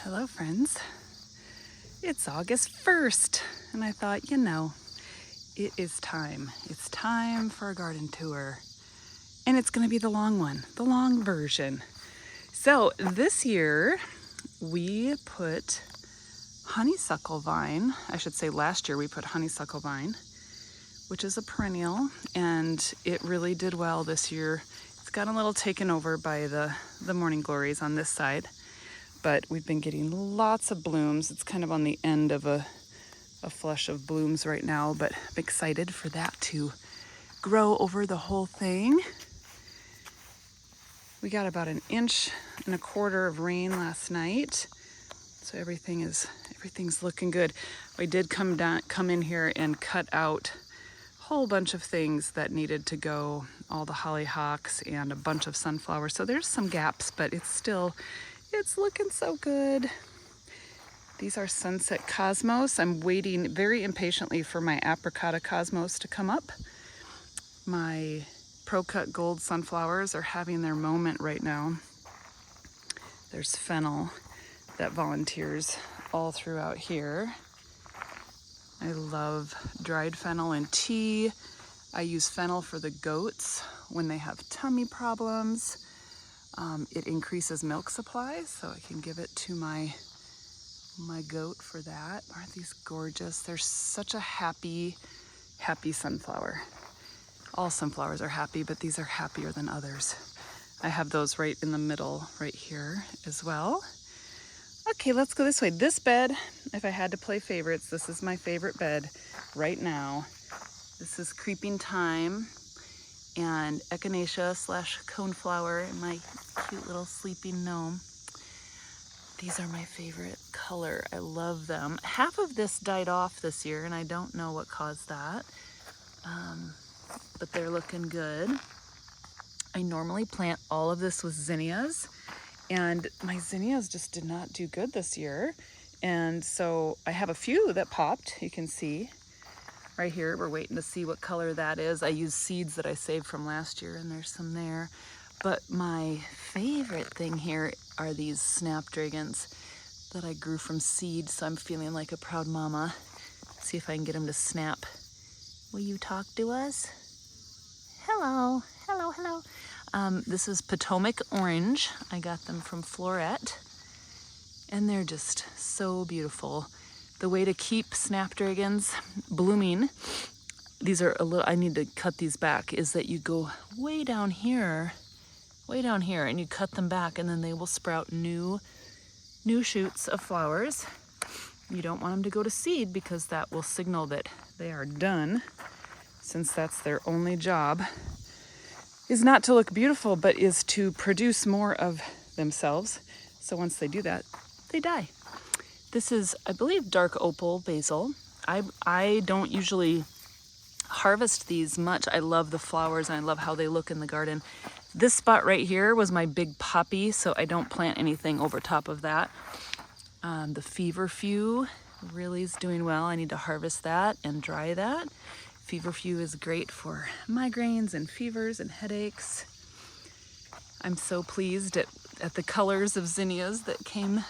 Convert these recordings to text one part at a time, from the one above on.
Hello friends, it's August 1st and I thought, it is time. It's time for a garden tour and it's going to be the long one, the long version. So this year we put honeysuckle vine, I should say last year we put honeysuckle vine, which is a perennial, and it really did well this year. It's gotten a little taken over by the morning glories on this side. But we've been getting lots of blooms. It's kind of on the end of a flush of blooms right now, but I'm excited for that to grow over the whole thing. We got about 1.25 inches of rain last night, so everything's looking good. We did come in here and cut out a whole bunch of things that needed to go, all the hollyhocks and a bunch of sunflowers. So there's some gaps, but it's looking so good. These are sunset cosmos. I'm waiting very impatiently for my apricota cosmos to come up. My pro-cut gold sunflowers are having their moment right now. There's fennel that volunteers all throughout here. I love dried fennel in tea. I use fennel for the goats when they have tummy problems. It increases milk supply, so I can give it to my goat for that. Aren't these gorgeous? They're such a happy sunflower. All sunflowers are happy, but these are happier than others. I have those right in the middle right here as well. Okay, let's go this way. This bed, if I had to play favorites, this is my favorite bed right now. This is Creeping Thyme and echinacea / coneflower and my cute little sleeping gnome. These are my favorite color. I love them. Half of this died off this year and I don't know what caused that, but they're looking good. I normally plant all of this with zinnias, and my zinnias just did not do good this year, and so I have a few that popped. You can see right here, we're waiting to see what color that is. I use seeds that I saved from last year, and there's some there. But my favorite thing here are these snapdragons that I grew from seed, so I'm feeling like a proud mama. Let's see if I can get them to snap. Will you talk to us? Hello, hello, hello. This is Potomac Orange. I got them from Floret, and they're just so beautiful. The way to keep snapdragons blooming, these are I need to cut these back, is that you go way down here, and you cut them back, and then they will sprout new shoots of flowers. You don't want them to go to seed because that will signal that they are done, since that's their only job, is not to look beautiful, but is to produce more of themselves. So once they do that, they die. This is, I believe, dark opal basil. I don't usually harvest these much. I love the flowers and I love how they look in the garden. This spot right here was my big poppy, so I don't plant anything over top of that. The feverfew really is doing well. I need to harvest that and dry that. Feverfew is great for migraines and fevers and headaches. I'm so pleased at the colors of zinnias that came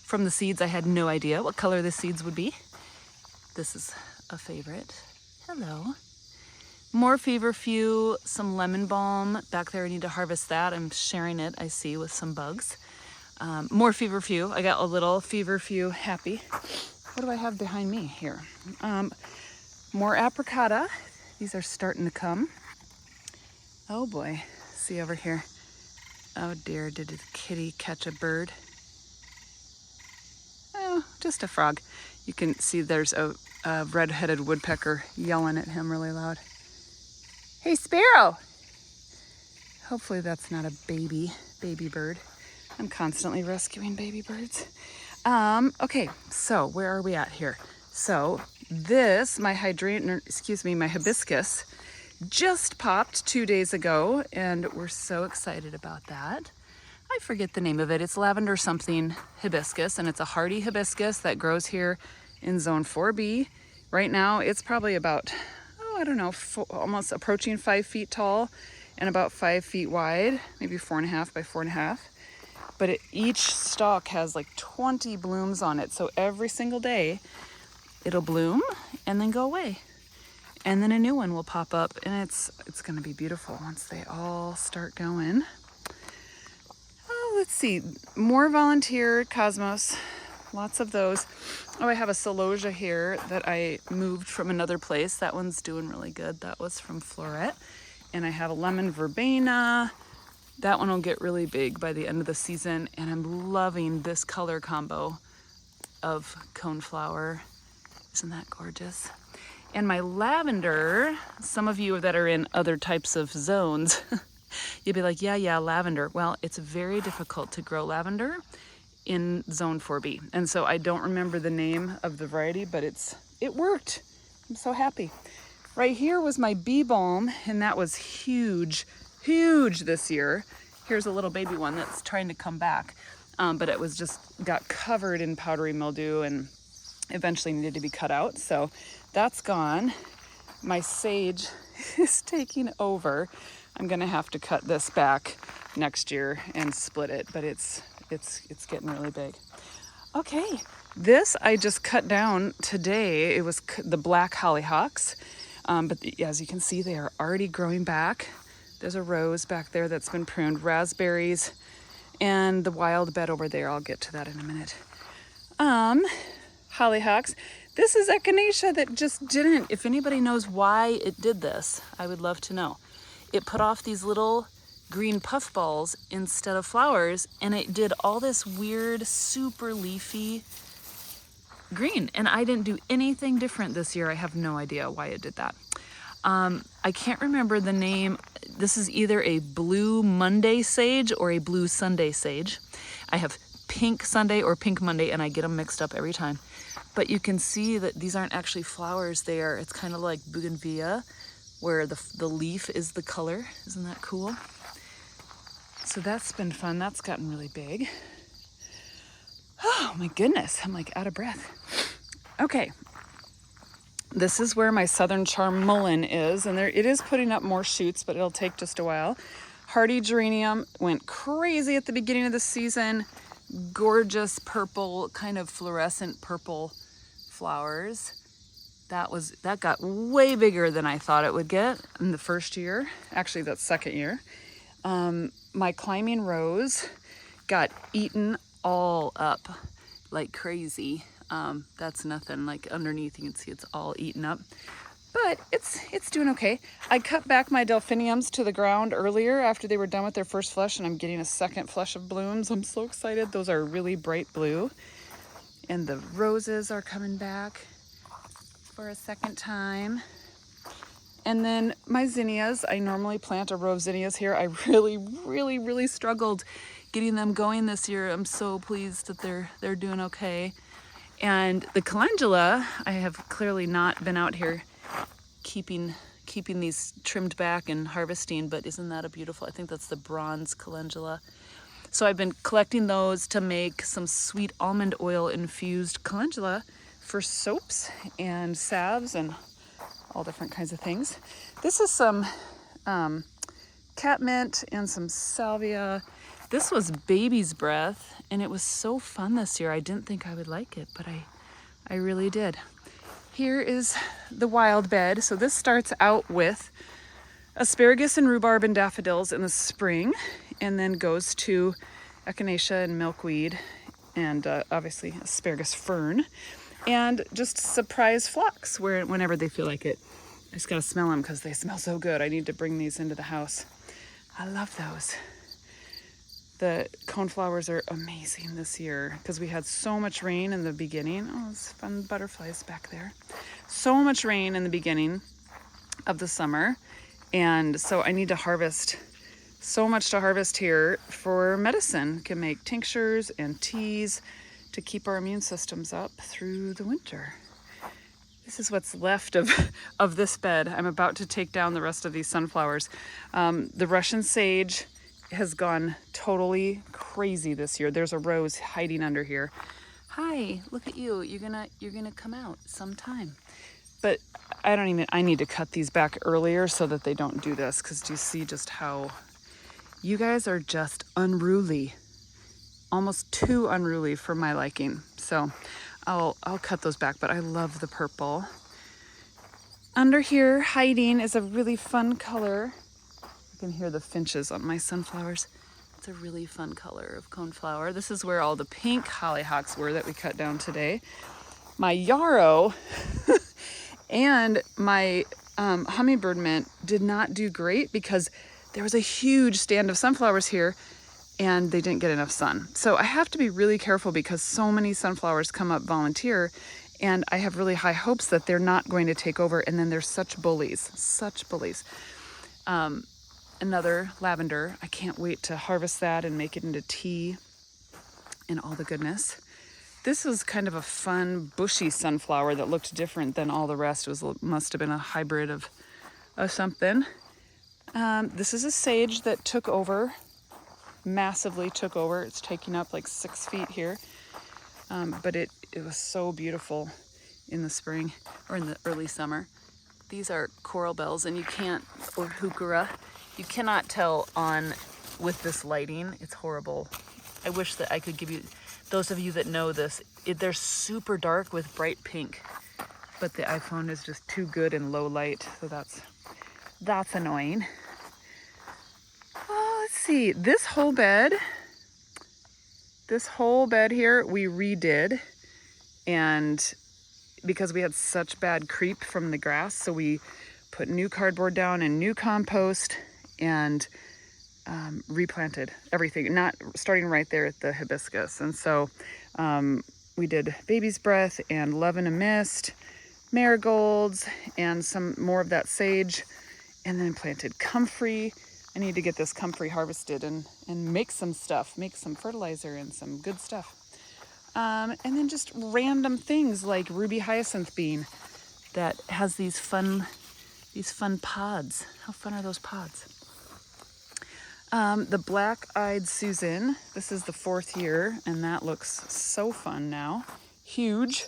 from the seeds. I had no idea what color the seeds would be. This is a favorite. Hello. More feverfew, some lemon balm. Back there I need to harvest that. I'm sharing it, I see, with some bugs. More feverfew. I got a little feverfew happy. What do I have behind me here? More apricota. These are starting to come. Oh boy. See over here. Oh dear, did the kitty catch a bird? Oh, just a frog. You can see there's a red-headed woodpecker yelling at him really loud. Hey, sparrow! Hopefully that's not a baby bird. I'm constantly rescuing baby birds. Okay, so where are we at here? So this, my hibiscus, just popped 2 days ago, and we're so excited about that. I forget the name of it. It's lavender something hibiscus, and it's a hardy hibiscus that grows here in zone 4B. Right now, it's probably about, I don't know, almost approaching 5 feet tall and about 5 feet wide, maybe 4.5 by 4.5. but each stalk has like 20 blooms on it. So every single day it'll bloom and then go away. And then a new one will pop up, and it's going to be beautiful once they all start going. Oh, let's see. More volunteer cosmos. Lots of those. Oh, I have a celosia here that I moved from another place. That one's doing really good. That was from Floret. And I have a lemon verbena. That one will get really big by the end of the season. And I'm loving this color combo of coneflower. Isn't that gorgeous? And my lavender, some of you that are in other types of zones, you'll be like, yeah, lavender. Well, it's very difficult to grow lavender in zone 4B. And so I don't remember the name of the variety, but it worked. I'm so happy. Right here was my bee balm, and that was huge this year. Here's a little baby one that's trying to come back, but it was just got covered in powdery mildew and eventually needed to be cut out. So that's gone. My sage is taking over. I'm gonna have to cut this back next year and split it, but it's getting really big. Okay, this I just cut down today. It was the black hollyhocks, but as you can see, they are already growing back. There's a rose back there that's been pruned, raspberries, and the wild bed over there. I'll get to that in a minute. Hollyhocks. This is echinacea that just didn't. If anybody knows why it did this, I would love to know. It put off these little green puffballs instead of flowers, and it did all this weird, super leafy green. And I didn't do anything different this year. I have no idea why it did that. I can't remember the name. This is either a blue Monday sage or a blue Sunday sage. I have pink Sunday or pink Monday, and I get them mixed up every time. But you can see that these aren't actually flowers there. It's kind of like bougainvillea, where the leaf is the color. Isn't that cool? So that's been fun. That's gotten really big. Oh my goodness, I'm like out of breath. Okay, this is where my Southern Charm Mullein is, and it is putting up more shoots, but it'll take just a while. Hardy geranium went crazy at the beginning of the season. Gorgeous purple, kind of fluorescent purple flowers. That got way bigger than I thought it would get in the first year. Actually, that second year. My climbing rose got eaten all up like crazy. That's nothing. Like underneath, you can see it's all eaten up. But it's doing okay. I cut back my delphiniums to the ground earlier after they were done with their first flush, and I'm getting a second flush of blooms. I'm so excited. Those are really bright blue. And the roses are coming back for a second time. And then my zinnias, I normally plant a row of zinnias here. I really struggled getting them going this year. I'm so pleased that they're doing okay. And the calendula, I have clearly not been out here keeping these trimmed back and harvesting, but isn't that a beautiful, I think that's the bronze calendula. So I've been collecting those to make some sweet almond oil infused calendula for soaps and salves and all different kinds of things. This is some catmint and some salvia. This was baby's breath, and it was so fun this year. I didn't think I would like it, but I really did. Here is the wild bed. So this starts out with asparagus and rhubarb and daffodils in the spring, and then goes to echinacea and milkweed, and obviously asparagus fern, and just surprise phlox whenever they feel like it. I just gotta smell them because they smell so good. I need to bring these into the house. I love those. The coneflowers are amazing this year because we had so much rain in the beginning. Oh, it's fun butterflies back there. So much rain in the beginning of the summer. And so I need to harvest, so much to harvest here for medicine. Can make tinctures and teas to keep our immune systems up through the winter. This is what's left of this bed. I'm about to take down the rest of these sunflowers. The Russian sage has gone totally crazy this year. There's a rose hiding under here. Hi, look at you. You're gonna come out sometime. But I need to cut these back earlier so that they don't do this, because do you see just how you guys are just unruly? almost too unruly for my liking. So I'll cut those back, but I love the purple. Under here, hiding, is a really fun color. You can hear the finches on my sunflowers. It's a really fun color of coneflower. This is where all the pink hollyhocks were that we cut down today. My yarrow and my hummingbird mint did not do great because there was a huge stand of sunflowers here and they didn't get enough sun. So I have to be really careful because so many sunflowers come up volunteer, and I have really high hopes that they're not going to take over, and then they're such bullies, such bullies. Another lavender, I can't wait to harvest that and make it into tea and all the goodness. This was kind of a fun bushy sunflower that looked different than all the rest. It must have been a hybrid of something. This is a sage that took over, massively took over. It's taking up like 6 feet here. But it was so beautiful in the spring or in the early summer. These are coral bells, and you can't, or heuchera, you cannot tell on with this lighting. It's horrible. I wish that I could give you, those of you that know this, they're super dark with bright pink, but the iPhone is just too good in low light, so that's annoying. Oh, let's see, this whole bed here we redid, and because we had such bad creep from the grass, so we put new cardboard down and new compost and replanted everything, not starting right there at the hibiscus. And so we did baby's breath and love in a mist, marigolds, and some more of that sage, and then planted comfrey. I need to get this comfrey harvested and make some stuff, make some fertilizer and some good stuff. And then just random things like ruby hyacinth bean that has these fun pods. How fun are those pods? The black-eyed Susan, this is the 4th year, and that looks so fun now. Huge.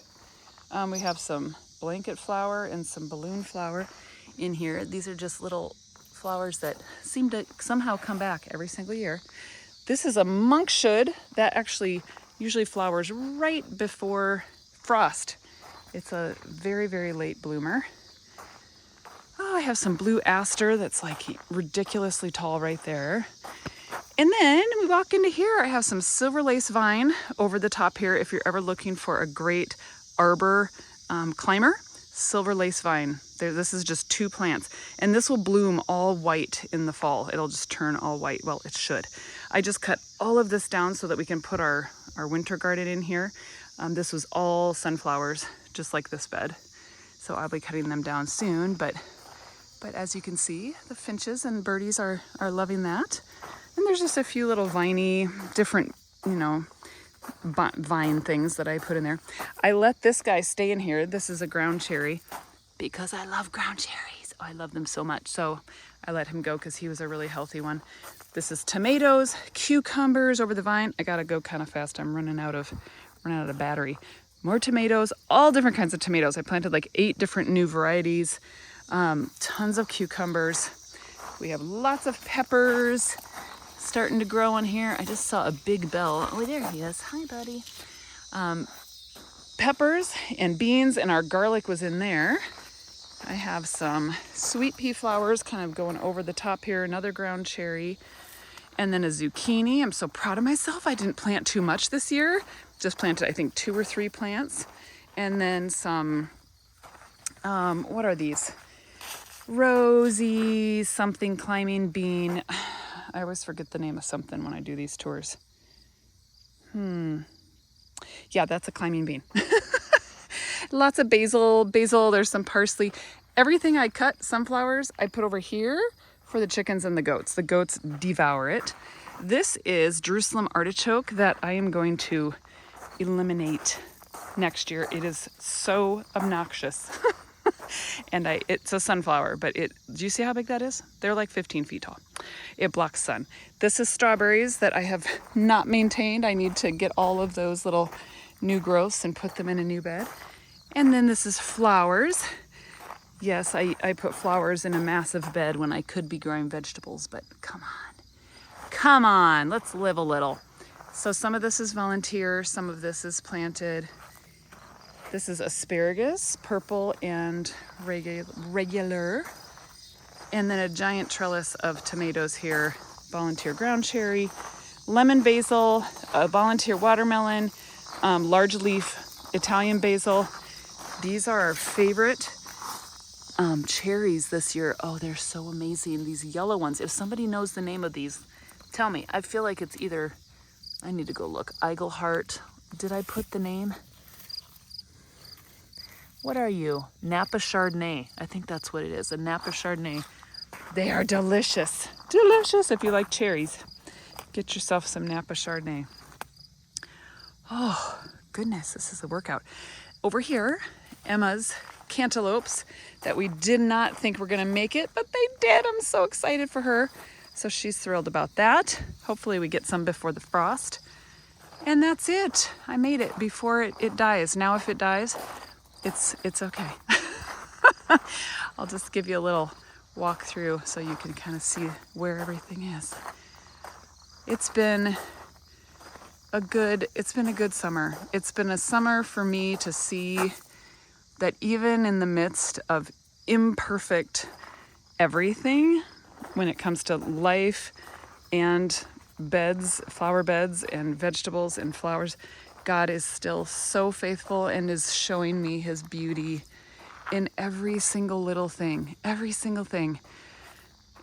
We have some blanket flower and some balloon flower in here. These are just little flowers that seem to somehow come back every single year. This is a monkshood that actually usually flowers right before frost. It's a very, very late bloomer. Oh, I have some blue aster that's like ridiculously tall right there. And then we walk into here, I have some silver lace vine over the top here. If you're ever looking for a great arbor climber, silver lace vine. This is just 2 plants, and this will bloom all white in the fall. It'll just turn all white. Well, it should. I just cut all of this down so that we can put our winter garden in here. This was all sunflowers, just like this bed. So I'll be cutting them down soon, but as you can see, the finches and birdies are loving that. And there's just a few little viney, different, vine things that I put in there. I let this guy stay in here. This is a ground cherry because I love ground cherries. Oh, I love them so much. So I let him go because he was a really healthy one. This is tomatoes, cucumbers over the vine. I gotta go kind of fast. I'm running out of battery. More tomatoes, all different kinds of tomatoes. I planted like 8 different new varieties. Tons of cucumbers. We have lots of peppers starting to grow in here. I just saw a big bell. Oh, there he is. Hi, buddy. Peppers and beans, and our garlic was in there. I have some sweet pea flowers kind of going over the top here, another ground cherry, and then a zucchini. I'm so proud of myself. I didn't plant too much this year. Just planted, I think, 2 or 3 plants. And then some, what are these? Rosy something climbing bean. I always forget the name of something when I do these tours. Yeah, that's a climbing bean. Lots of basil, there's some parsley. Everything I cut, sunflowers, I put over here for the chickens and the goats. The goats devour it. This is Jerusalem artichoke that I am going to eliminate next year. It is so obnoxious. And it's a sunflower, but do you see how big that is? They're like 15 feet tall. It blocks sun. This is strawberries that I have not maintained. I need to get all of those little new growths and put them in a new bed. And then this is flowers. Yes, I put flowers in a massive bed when I could be growing vegetables, but come on, let's live a little. So some of this is volunteer, some of this is planted. This is asparagus, purple and regular. And then a giant trellis of tomatoes here, volunteer ground cherry, lemon basil, a volunteer watermelon, large leaf Italian basil. These are our favorite cherries this year. Oh, they're so amazing. These yellow ones. If somebody knows the name of these, tell me. I feel like it's either, I need to go look, Eigelhart. Did I put the name? What are you? Napa Chardonnay. I think that's what it is, a Napa Chardonnay. They are delicious. Delicious if you like cherries. Get yourself some Napa Chardonnay. Oh, goodness, this is a workout. Over here, Emma's cantaloupes that we did not think were gonna make it, but they did. I'm so excited for her. So she's thrilled about that. Hopefully we get some before the frost. And that's it. I made it before it dies. Now if it dies, it's okay. I'll just give you a little walk through so you can kind of see where everything is. It's been a good summer. It's been a summer for me to see that even in the midst of imperfect everything, when it comes to life and beds, flower beds and vegetables and flowers, God is still so faithful and is showing me his beauty in every single little thing, every single thing.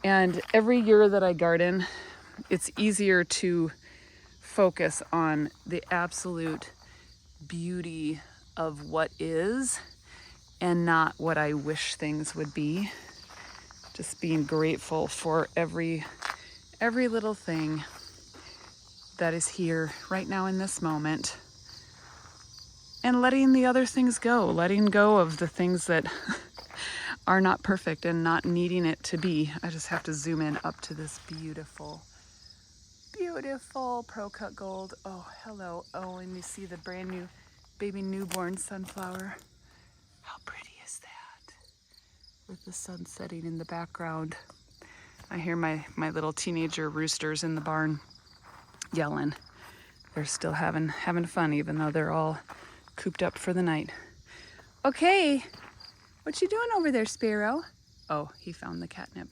And every year that I garden, it's easier to focus on the absolute beauty of what is and not what I wish things would be. Just being grateful for every little thing that is here right now in this moment. And letting the other things go, letting go of the things that are not perfect and not needing it to be. I just have to zoom in up to this beautiful, beautiful Pro-Cut Gold. Oh, hello. Oh, and you see the brand new baby newborn sunflower. How pretty is that? With the sun setting in the background. I hear my little teenager roosters in the barn yelling. They're still having fun, even though they're all cooped up for the night. Okay, what you doing over there, Sparrow? Oh, he found the catnip,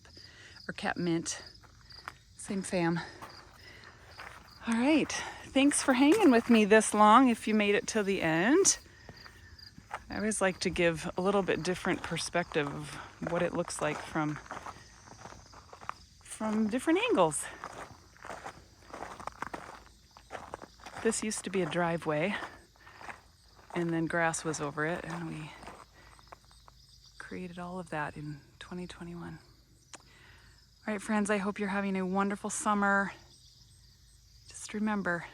or cat mint. Same fam. All right, thanks for hanging with me this long if you made it till the end. I always like to give a little bit different perspective of what it looks like from different angles. This used to be a driveway, and then grass was over it, and we created all of that in 2021. All right, friends, I hope you're having a wonderful summer. Just remember,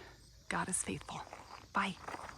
God is faithful. Bye.